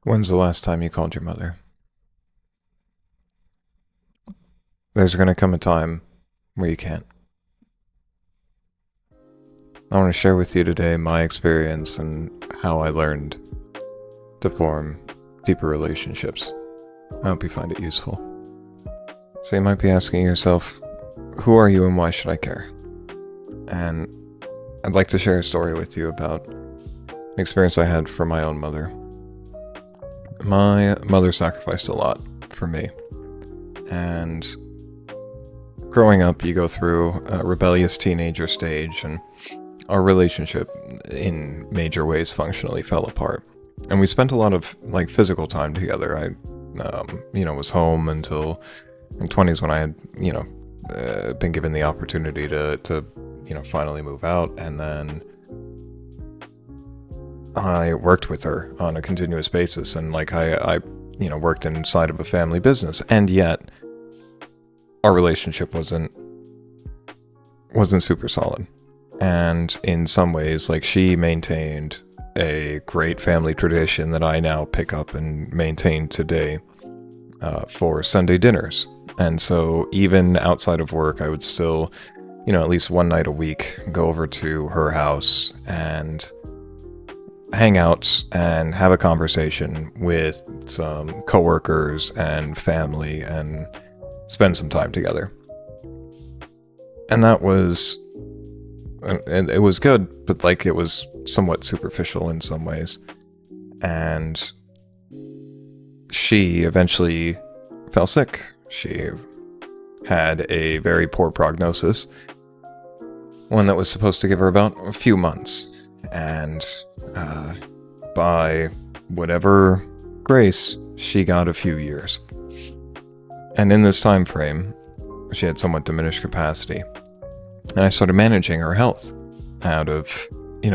When's the last time you called your mother? There's gonna come a time where you can't. I want to share with you today my experience and how I learned to form deeper relationships. I hope you find it useful. So you might be asking yourself, who are you and why should I care? And I'd like to share a story with you about an experience I had from my own mother. My mother sacrificed a lot for me. And growing up, you go through a rebellious teenager stage, and our relationship in major ways functionally fell apart. And we spent a lot of physical time together. I was home until my 20s when I had, been given the opportunity to finally move out. And then I worked with her on a continuous basis. And I worked inside of a family business. And yet our relationship wasn't super solid. And in some ways, she maintained a great family tradition that I now pick up and maintain today for Sunday dinners. And so even outside of work, I would still, at least one night a week, go over to her house and hang out and have a conversation with some coworkers and family and spend some time together. And that was... and it was good, but it was somewhat superficial in some ways. And she eventually fell sick. She had a very poor prognosis, one that was supposed to give her about a few months. And by whatever grace, she got a few years. And in this time frame, she had somewhat diminished capacity. And I started managing her health out of,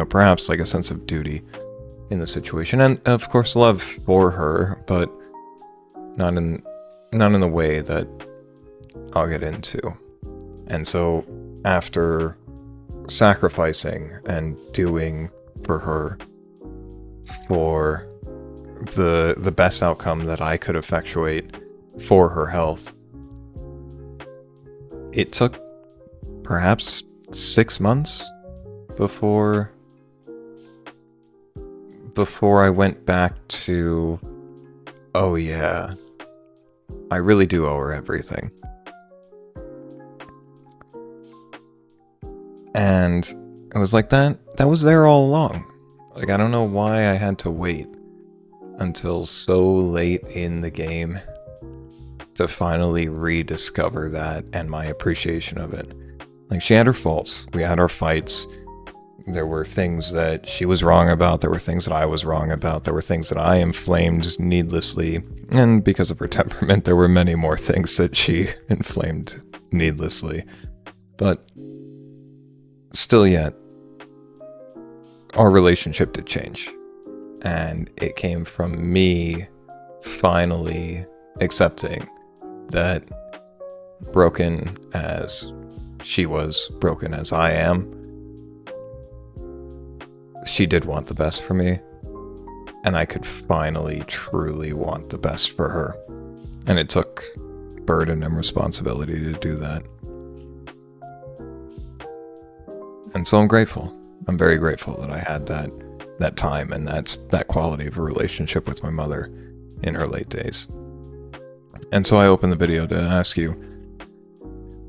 perhaps a sense of duty in the situation. And of course, love for her, but not in the way that I'll get into. And so after sacrificing and doing for her for the best outcome that I could effectuate for her health, it took perhaps 6 months before I went back to, oh yeah, I really do owe her everything. And it was like that was there all along. I don't know why I had to wait until so late in the game to finally rediscover that and my appreciation of it. She had her faults. We had our fights. There were things that she was wrong about. There were things that I was wrong about. There were things that I inflamed needlessly. And because of her temperament, there were many more things that she inflamed needlessly. But still yet, our relationship did change. And it came from me finally accepting that, broken as she was, broken as I am, she did want the best for me, and I could finally truly want the best for her. And it took burden and responsibility to do that. And so I'm grateful. I'm very grateful that I had that time and that quality of a relationship with my mother in her late days. And so I opened the video to ask you,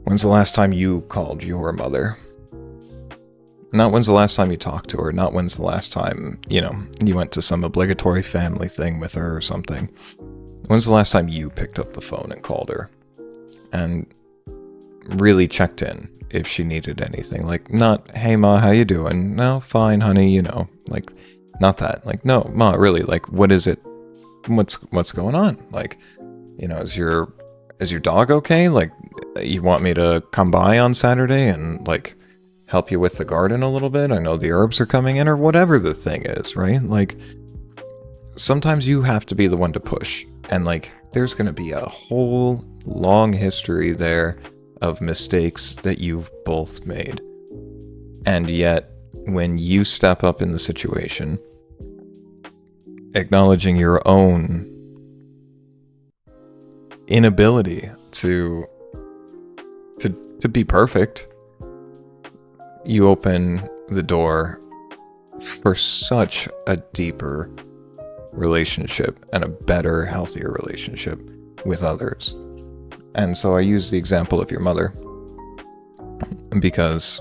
when's the last time you called your mother? Not when's the last time you talked to her, not when's the last time, you went to some obligatory family thing with her or something. When's the last time you picked up the phone and called her? And really checked in if she needed anything. Not, hey ma, how you doing? No, fine, honey, not that. No, ma, really, what is it? What's going on? Is your dog okay? You want me to come by on Saturday and help you with the garden a little bit? I know the herbs are coming in, or whatever the thing is, right? Sometimes you have to be the one to push. And there's going to be a whole long history there of mistakes that you've both made. And yet, when you step up in the situation, acknowledging your own inability to be perfect, you open the door for such a deeper relationship and a better, healthier relationship with others. And so I use the example of your mother because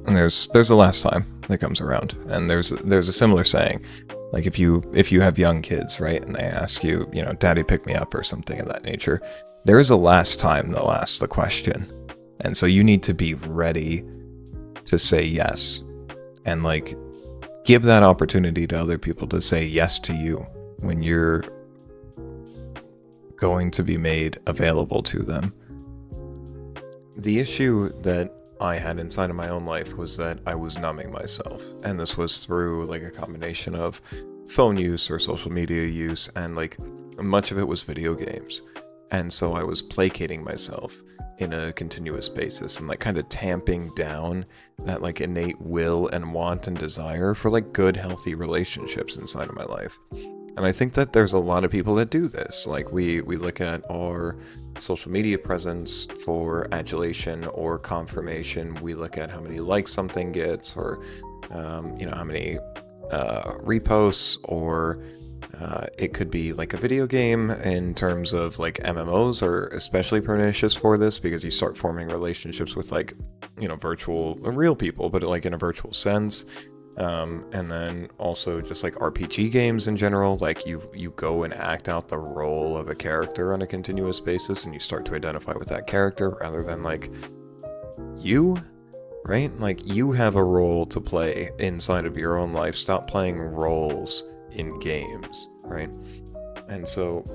there's a last time that comes around, and there's a similar saying, like if you have young kids, right, and they ask you, daddy pick me up or something of that nature, there is a last time they'll ask the question. And so you need to be ready to say yes, and like give that opportunity to other people to say yes to you when you're going to be made available to them. The issue that I had inside of my own life was that I was numbing myself, and this was through like a combination of phone use or social media use, and like much of it was video games. And so I was placating myself in a continuous basis and like kind of tamping down that like innate will and want and desire for like good, healthy relationships inside of my life. And I think that there's a lot of people that do this. Like we look at our social media presence for adulation or confirmation. We look at how many likes something gets, or how many reposts, or it could be like a video game. In terms of like MMOs are especially pernicious for this, because you start forming relationships with like virtual real people, but like in a virtual sense. And then also just like RPG games in general, like you go and act out the role of a character on a continuous basis, and you start to identify with that character rather than like you, right? Like you have a role to play inside of your own life. Stop playing roles in games, right? And so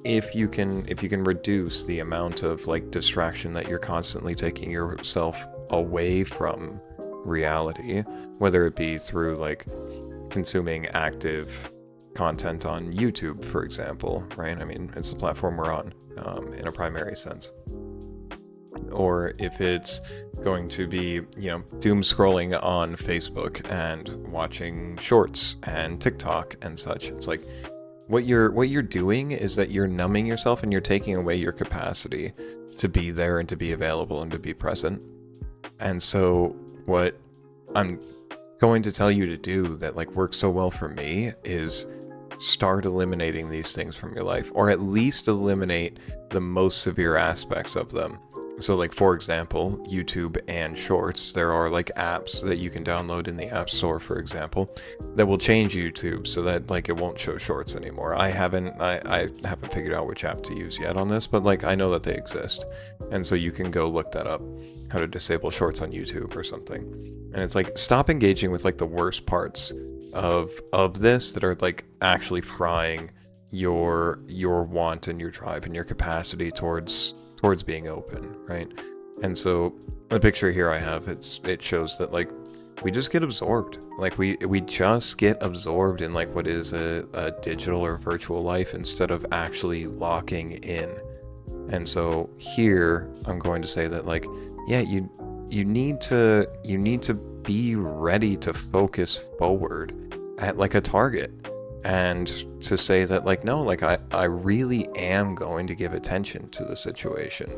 if you can reduce the amount of like distraction that you're constantly taking yourself away from reality, whether it be through like consuming active content on YouTube, for example, right? I mean, it's the platform we're on in a primary sense. Or if it's going to be, doom scrolling on Facebook and watching shorts and TikTok and such. It's like what you're doing is that you're numbing yourself, and you're taking away your capacity to be there and to be available and to be present. And so what I'm going to tell you to do that like works so well for me is start eliminating these things from your life, or at least eliminate the most severe aspects of them. So like, for example, YouTube and Shorts, there are like apps that you can download in the App Store, for example, that will change YouTube so that like it won't show Shorts anymore. I haven't figured out which app to use yet on this, but like I know that they exist. And so you can go look that up, how to disable Shorts on YouTube or something. And it's like, stop engaging with like the worst parts of this that are like actually frying your want and your drive and your capacity towards being open, right? And so the picture here I have, it shows that like we just get absorbed. Like we just get absorbed in like what is a digital or virtual life instead of actually locking in. And so here I'm going to say that like, yeah, you need to be ready to focus forward at like a target, and to say that like, no, like I really am going to give attention to the situation.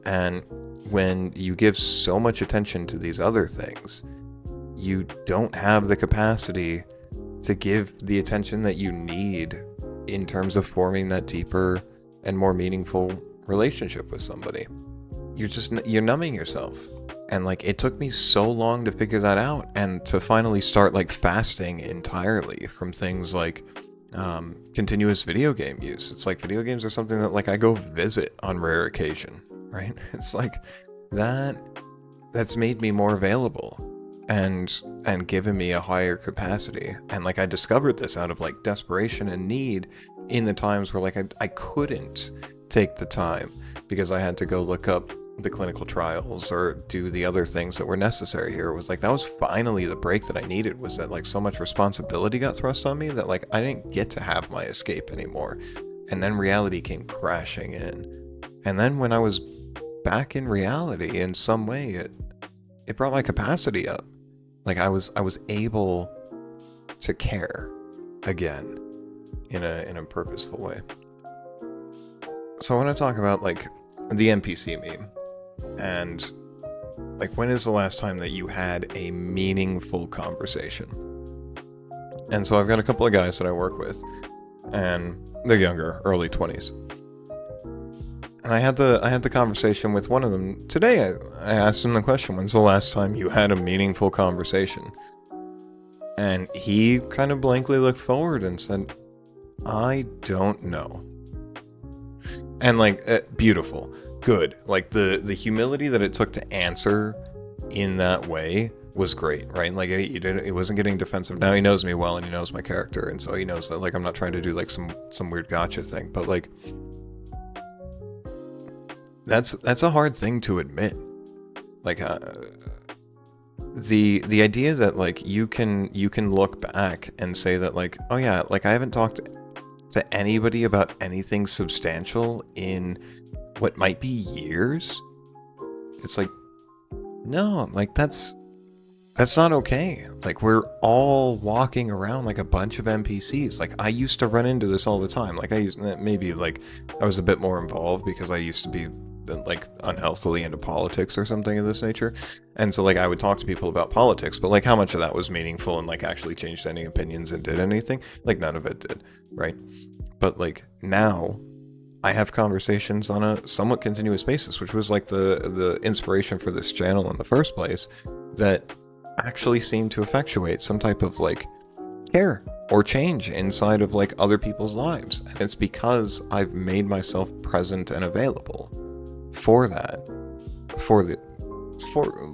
And when you give so much attention to these other things, you don't have the capacity to give the attention that you need in terms of forming that deeper and more meaningful relationship with somebody. You're numbing yourself. And like, it took me so long to figure that out, and to finally start like fasting entirely from things like continuous video game use. It's like video games are something that like I go visit on rare occasion, right? It's like that's made me more available and given me a higher capacity. And like I discovered this out of like desperation and need in the times where like I couldn't take the time because I had to go look up the clinical trials or do the other things that were necessary here. It was like, that was finally the break that I needed, was that like so much responsibility got thrust on me that like I didn't get to have my escape anymore. And then reality came crashing in. And then when I was back in reality in some way, it brought my capacity up. Like I was able to care. again in a purposeful way. So I want to talk about like the NPC meme, and like, when is the last time that you had a meaningful conversation? And so I've got a couple of guys that I work with, and they're younger, early 20s. And I had the conversation with one of them today. I asked him the question, when's the last time you had a meaningful conversation? And he kind of blankly looked forward and said, I don't know. And like, beautiful, good. Like the humility that it took to answer in that way was great, right? Like he wasn't getting defensive. Now he knows me well and he knows my character, and so he knows that like I'm not trying to do like some weird gotcha thing, but like that's a hard thing to admit. Like the idea that like you can look back and say that like, oh yeah, like I haven't talked to anybody about anything substantial in what might be years. It's like, no, like that's not okay. Like, we're all walking around like a bunch of NPCs. Like, I used to run into this all the time. Like, maybe like I was a bit more involved because I used to be like unhealthily into politics or something of this nature. And so like I would talk to people about politics, but like how much of that was meaningful and like actually changed any opinions and did anything? Like none of it did, right? But like now I have conversations on a somewhat continuous basis, which was like the inspiration for this channel in the first place, that actually seem to effectuate some type of like care or change inside of like other people's lives. And it's because I've made myself present and available for that, for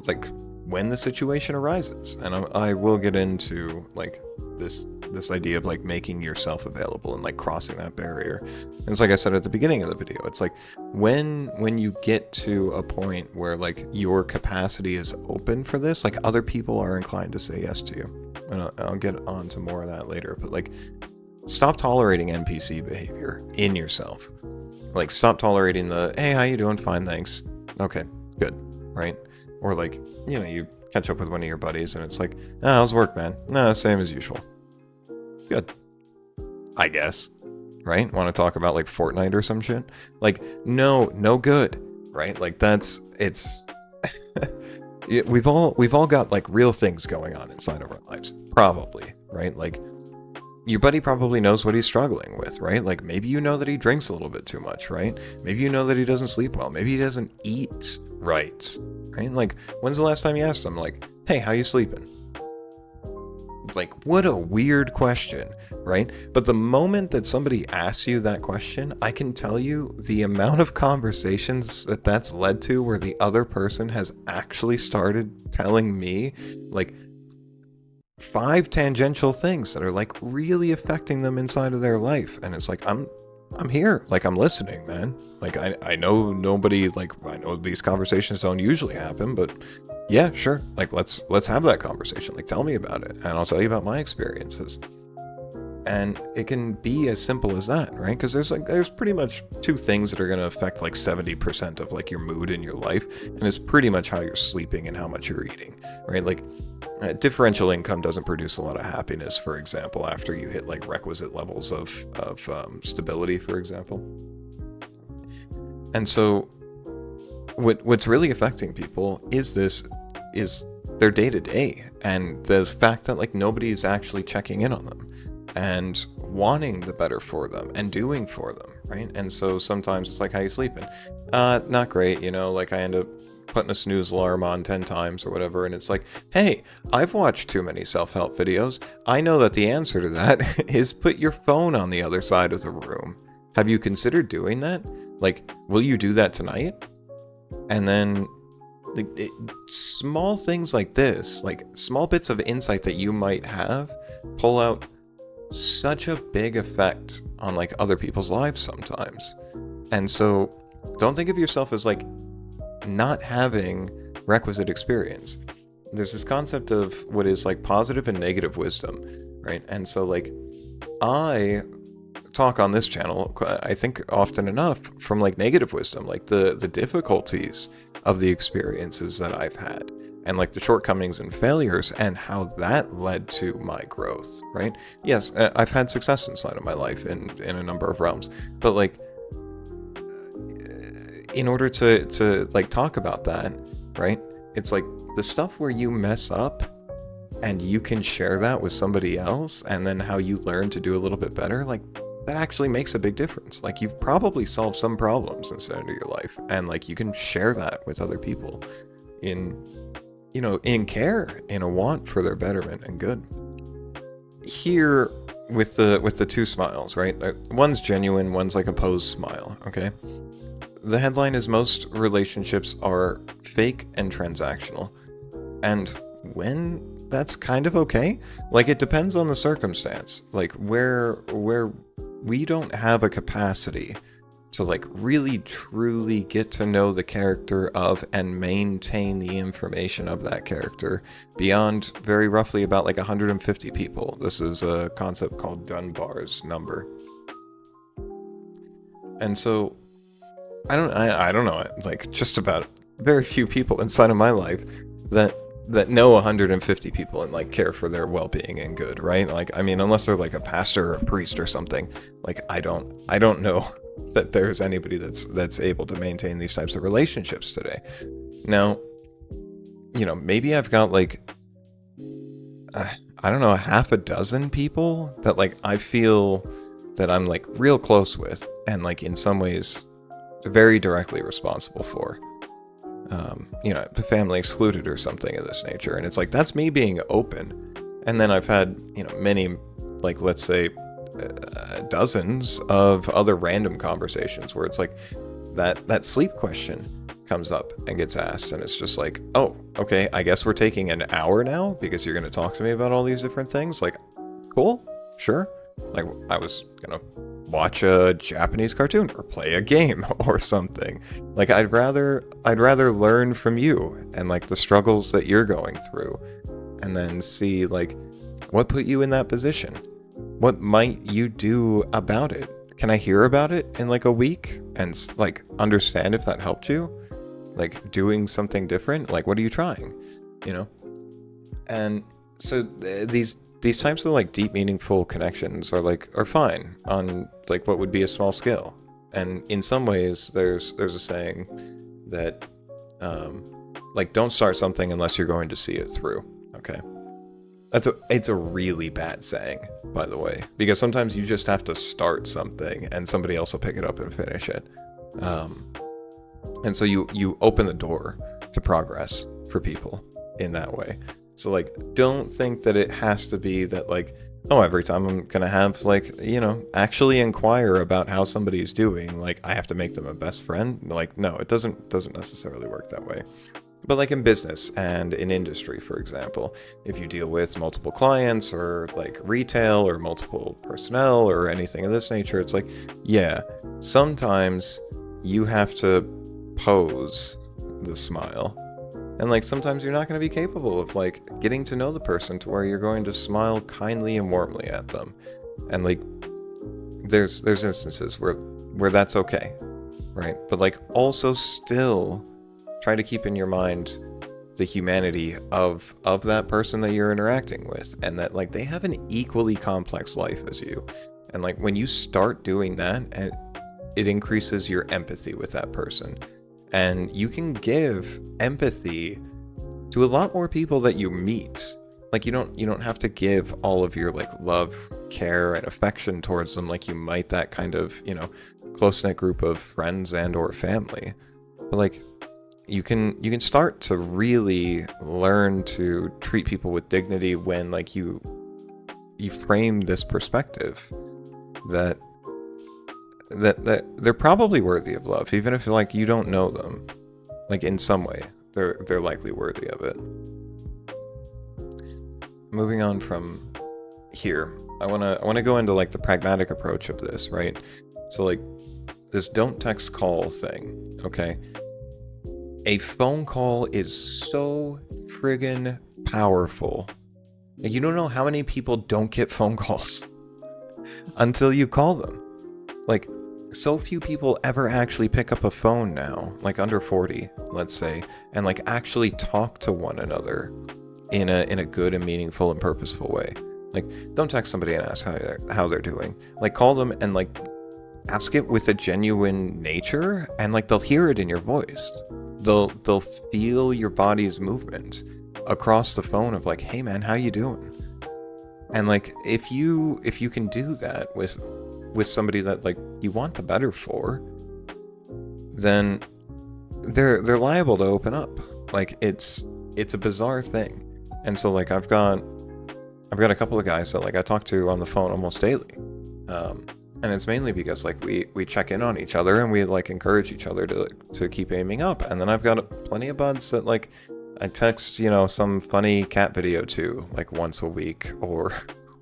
like when the situation arises. And I will get into like this idea of like making yourself available and like crossing that barrier. And it's like I said at the beginning of the video, it's like when you get to a point where like your capacity is open for this, like other people are inclined to say yes to you. And I'll get on to more of that later, but like stop tolerating NPC behavior in yourself. Like stop tolerating the, hey, how you doing? Fine, thanks. Okay, good, right? Or like, you know, you catch up with one of your buddies and it's like, how's work, man? No, same as usual. Good, I guess, right? Want to talk about like Fortnite or some shit? Like, no good, right? Like it's we've all got like real things going on inside of our lives, probably, right? Like your buddy probably knows what he's struggling with, right? Like maybe you know that he drinks a little bit too much, right? Maybe you know that he doesn't sleep well. Maybe he doesn't eat right, right? Like when's the last time you asked him like, hey, how you sleeping? Like, what a weird question, right? But the moment that somebody asks you that question, I can tell you the amount of conversations that's led to where the other person has actually started telling me like 5 tangential things that are like really affecting them inside of their life. And it's like, I'm here, like I'm listening, man. Like I know nobody, like I know these conversations don't usually happen, but yeah, sure. Like let's have that conversation. Like tell me about it and I'll tell you about my experiences. And it can be as simple as that, right? Because there's pretty much 2 things that are going to affect like 70% of like your mood in your life, and it's pretty much how you're sleeping and how much you're eating, right? Like differential income doesn't produce a lot of happiness, for example, after you hit like requisite levels of stability, for example. And so what's really affecting people is their day-to-day, and the fact that like nobody's actually checking in on them and wanting the better for them and doing for them, right? And so sometimes it's like, how you sleeping? Not great, you know, like I end up putting a snooze alarm on 10 times or whatever, and it's like, hey, I've watched too many self-help videos. I know that the answer to that is put your phone on the other side of the room. Have you considered doing that? Like, will you do that tonight? And then small things like this, like small bits of insight that you might have, pull out such a big effect on like other people's lives sometimes. And so don't think of yourself as like not having requisite experience. There's this concept of what is like positive and negative wisdom, right? And so like I talk on this channel, I think often enough, from like negative wisdom, like the difficulties of the experiences that I've had, and like the shortcomings and failures and how that led to my growth, right? Yes, I've had success inside of my life in a number of realms, but like in order to like talk about that, right? It's like the stuff where you mess up and you can share that with somebody else, and then how you learn to do a little bit better, like that actually makes a big difference. Like you've probably solved some problems inside of your life, and like you can share that with other people in, you know, in care, in a want for their betterment and good. Here with the two smiles, right? One's genuine, one's like a posed smile, okay? The headline is most relationships are fake and transactional. And when that's kind of okay, like it depends on the circumstance. Like where we don't have a capacity to like really truly get to know the character of and maintain the information of that character beyond very roughly about like 150 people. This is a concept called Dunbar's number. And so I don't know, like just about very few people inside of my life that know 150 people and like care for their well-being and good, right? Like, I mean, unless they're like a pastor or a priest or something, like I don't know that there's anybody that's able to maintain these types of relationships today. Now, you know, maybe I've got like I don't know, a half a dozen people that like I feel that I'm like real close with and like in some ways very directly responsible for. You know, family excluded or something of this nature. And it's like, that's me being open. And then I've had, you know, many, like, let's say, dozens of other random conversations where it's like that sleep question comes up and gets asked. And it's just like, oh, okay, I guess we're taking an hour now because you're going to talk to me about all these different things. Like, cool, sure. Like, I was going to watch a Japanese cartoon or play a game or something. Like I'd rather learn from you and like the struggles that you're going through, and then see like what put you in that position. What might you do about it? Can I hear about it in like a week and like understand if that helped you? Like doing something different? Like what are you trying? You know? And so these types of like deep meaningful connections are fine on like what would be a small scale. And in some ways there's a saying that like don't start something unless you're going to see it through. Okay. It's a really bad saying, by the way, because sometimes you just have to start something and somebody else will pick it up and finish it. And so you open the door to progress for people in that way. So, like, don't think that it has to be that, like, oh, every time I'm going to have, like, you know, actually inquire about how somebody's doing, like, I have to make them a best friend. Like, no, it doesn't necessarily work that way. But, like, in business and in industry, for example, if you deal with multiple clients or, like, retail or multiple personnel or anything of this nature, it's like, yeah, sometimes you have to pose the smile. And like sometimes you're not going to be capable of like getting to know the person to where you're going to smile kindly and warmly at them. And like there's instances where that's okay, right? But like also still try to keep in your mind the humanity of that person that you're interacting with, and that like they have an equally complex life as you. And like when you start doing that, it increases your empathy with that person. And you can give empathy to a lot more people that you meet. Like you don't have to give all of your like love, care, and affection towards them like you might that kind of, you know, close-knit group of friends and or family. But like you can start to really learn to treat people with dignity when like you frame this perspective that they're probably worthy of love, even if like you don't know them. Like in some way, they're likely worthy of it. Moving on from here, I wanna go into like the pragmatic approach of this, right? So like this don't text call thing, okay? A phone call is so friggin' powerful. You don't know how many people don't get phone calls until you call them. Like, so few people ever actually pick up a phone now, like under 40, let's say, and like actually talk to one another in a good and meaningful and purposeful way. Like, don't text somebody and ask how they're doing. Like, call them and like ask it with a genuine nature, and like they'll hear it in your voice. They'll feel your body's movement across the phone of like, hey man, how you doing? And like if you can do that with somebody that like you want the better for, then they're liable to open up. Like it's a bizarre thing. And so like I've got a couple of guys that like I talk to on the phone almost daily. And it's mainly because like we check in on each other and we like encourage each other to keep aiming up. And then I've got plenty of buds that like I text, you know, some funny cat video to like once a week or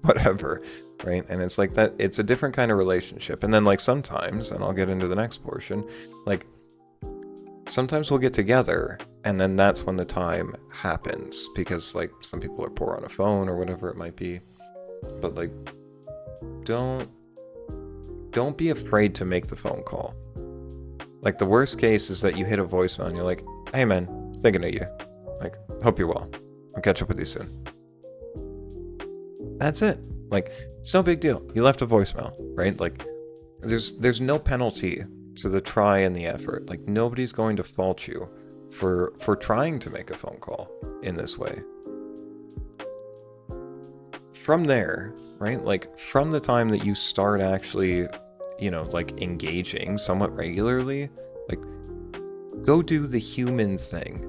whatever, right? And it's like that, it's a different kind of relationship. And then like sometimes, and I'll get into the next portion, like sometimes we'll get together and then that's when the time happens, because like some people are poor on a phone or whatever it might be. But like don't be afraid to make the phone call. Like the worst case is that you hit a voicemail and you're like, hey man, thinking of you. Like, hope you're well. I'll catch up with you soon. That's it. Like, it's no big deal. You left a voicemail, right? Like, there's no penalty to the try and the effort. Like, nobody's going to fault you for trying to make a phone call in this way. From there, right? Like, from the time that you start actually, you know, like engaging somewhat regularly, like, go do the human thing.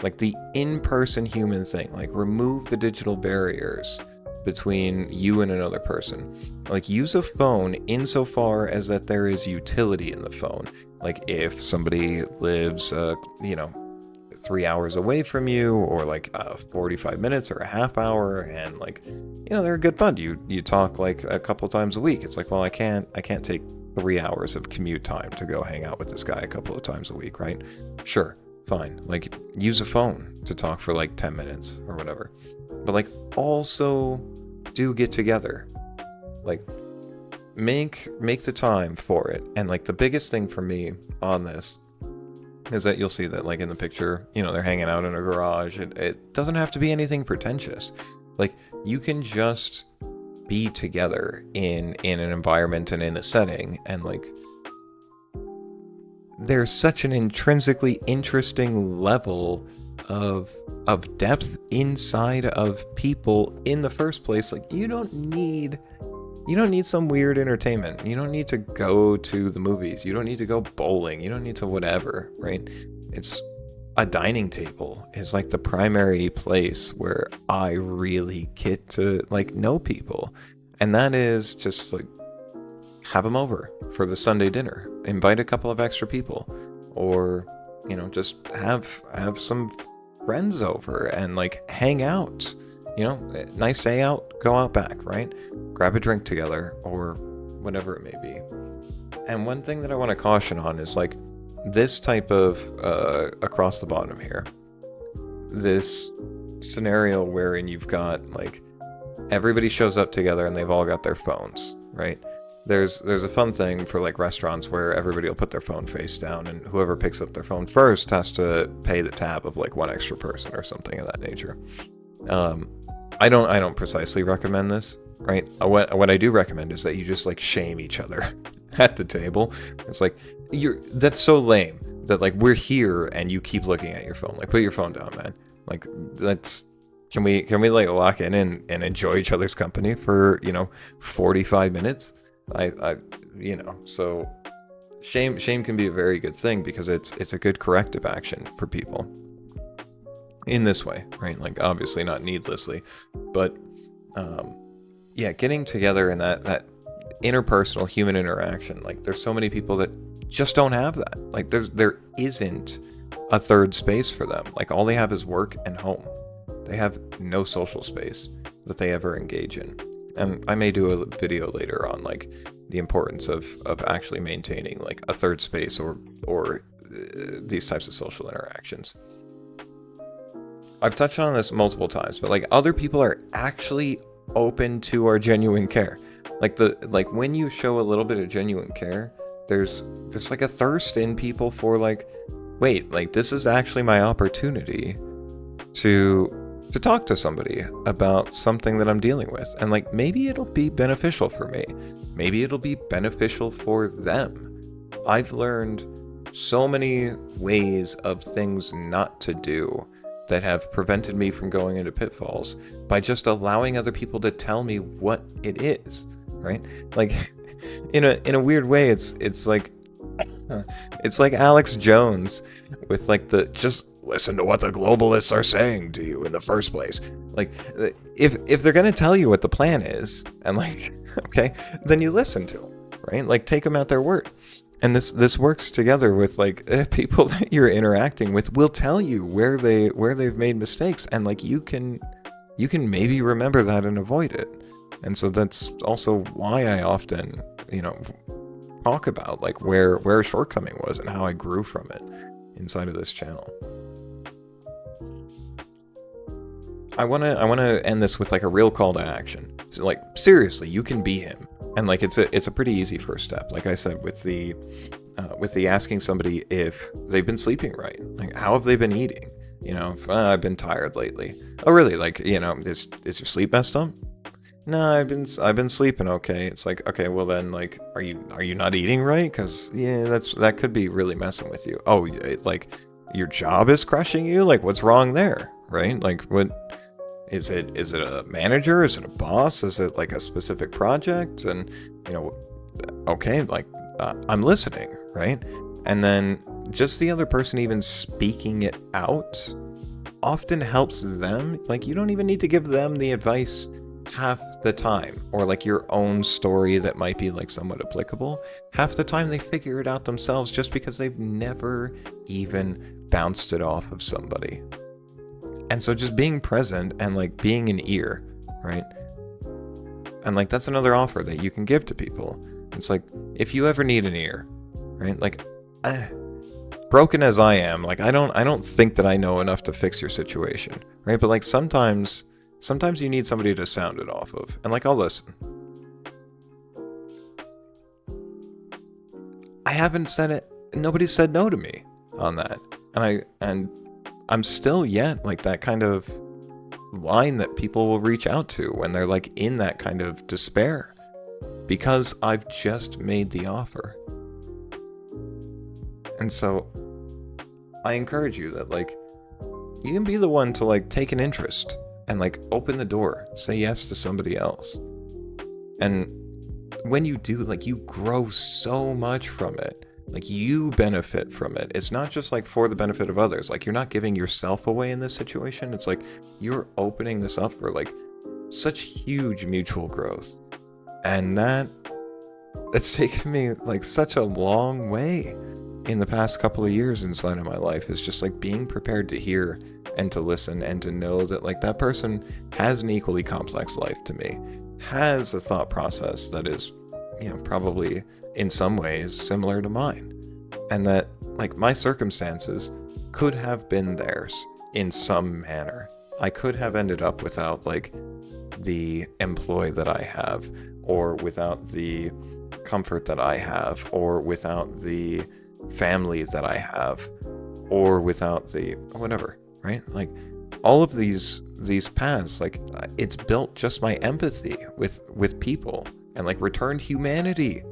Like the in-person human thing. Like remove the digital barriers between you and another person. Like use a phone insofar as that there is utility in the phone. Like if somebody lives, 3 hours away from you, or like 45 minutes or a half hour, and like, you know, they're a good bud. You talk like a couple times a week. It's like, well, I can't take 3 hours of commute time to go hang out with this guy a couple of times a week, right? Sure. Fine, like use a phone to talk for like 10 minutes or whatever, but like also do get together. Like make the time for it. And like the biggest thing for me on this is that you'll see that like in the picture, you know, they're hanging out in a garage. It doesn't have to be anything pretentious. Like you can just be together in an environment and in a setting, and like there's such an intrinsically interesting level of depth inside of people in the first place. Like you don't need some weird entertainment. You don't need to go to the movies. You don't need to go bowling. You don't need to whatever, right? It's a dining table is like the primary place where I really get to like know people. And that is just like, have them over for the Sunday dinner, invite a couple of extra people, or, you know, just have some friends over and like hang out, you know, nice day out, go out back, right? Grab a drink together or whatever it may be. And one thing that I want to caution on is like this type of across the bottom here, this scenario wherein you've got like everybody shows up together and they've all got their phones, right? There's a fun thing for like restaurants where everybody will put their phone face down, and whoever picks up their phone first has to pay the tab of like one extra person or something of that nature. I don't precisely recommend this, right? What I do recommend is that you just like shame each other at the table. It's like that's so lame that like we're here and you keep looking at your phone. Like put your phone down, man. Like can we like lock in and enjoy each other's company for, you know, 45 minutes? I you know, so shame can be a very good thing because it's a good corrective action for people in this way, right? Like obviously not needlessly, but yeah, getting together in that interpersonal human interaction. Like there's so many people that just don't have that. Like there isn't a third space for them. Like all they have is work and home. They have no social space that they ever engage in. And I may do a video later on like the importance of actually maintaining like a third space or these types of social interactions. I've touched on this multiple times, but like other people are actually open to our genuine care. Like when you show a little bit of genuine care, there's like a thirst in people for like, wait, like this is actually my opportunity to talk to somebody about something that I'm dealing with, and like maybe it'll be beneficial for me, maybe it'll be beneficial for them. I've learned so many ways of things not to do that have prevented me from going into pitfalls by just allowing other people to tell me what it is, right? Like in a weird way, it's like Alex Jones with like the just listen to what the globalists are saying to you in the first place. Like if they're gonna tell you what the plan is, and like okay, then you listen to them, right? Like take them at their word. And this works together with like people that you're interacting with will tell you where they've made mistakes, and like you can maybe remember that and avoid it. And so that's also why I often, talk about like where a shortcoming was and how I grew from it inside of this channel. I wanna end this with like a real call to action. So like seriously, you can be him. And like it's a pretty easy first step. Like I said, with the asking somebody if they've been sleeping right, like how have they been eating? I've been tired lately. Oh really? Like is your sleep messed up? No, I've been sleeping okay. It's like, okay, well then, like, are you not eating right? Because yeah, that could be really messing with you. Oh, like your job is crushing you. Like what's wrong there, right? Like what? Is it a manager? Is it a boss? Is it like a specific project? And, okay, like I'm listening, right? And then just the other person even speaking it out often helps them. Like you don't even need to give them the advice half the time, or like your own story that might be like somewhat applicable. Half the time they figure it out themselves just because they've never even bounced it off of somebody. And so just being present and like being an ear, right? And like that's another offer that you can give to people. It's like, if you ever need an ear, right? Like broken as I am, like I don't think that I know enough to fix your situation, right? But like sometimes you need somebody to sound it off of, and like I'll listen. I haven't said it, nobody said no to me on that. And I'm still yet like that kind of line that people will reach out to when they're like in that kind of despair, because I've just made the offer. And so I encourage you that like you can be the one to like take an interest and like open the door, say yes to somebody else. And when you do, like you grow so much from it. Like you benefit from it. It's not just like for the benefit of others. Like you're not giving yourself away in this situation. It's like you're opening this up for like such huge mutual growth. And that's taken me like such a long way in the past couple of years inside of my life, is just like being prepared to hear and to listen and to know that like that person has an equally complex life to me, has a thought process that is, probably in some ways similar to mine, and that like my circumstances could have been theirs in some manner. I could have ended up without like the employ that I have, or without the comfort that I have, or without the family that I have, or without the whatever, right? Like all of these paths, like it's built just my empathy with people, and like returned humanity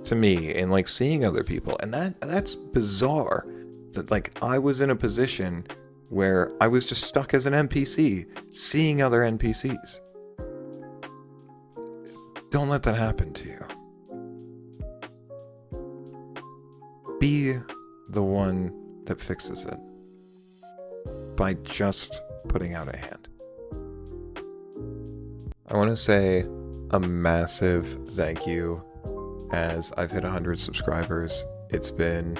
to me in like seeing other people. And that's bizarre that like I was in a position where I was just stuck as an NPC seeing other NPCs. Don't let that happen to you. Be the one that fixes it by just putting out a hand. I want to say a massive thank you, as I've hit 100 subscribers. It's been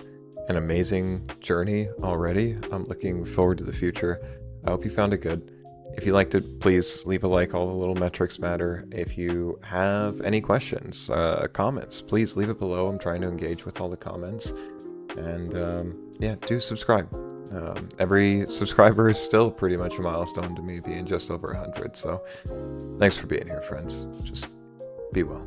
an amazing journey already. I'm looking forward to the future. I hope you found it good. If you liked it, please leave a like. All the little metrics matter. If you have any questions, comments, please leave it below. I'm trying to engage with all the comments. And yeah, do subscribe. Every subscriber is still pretty much a milestone to me, being just over 100. So thanks for being here, friends. Just be well.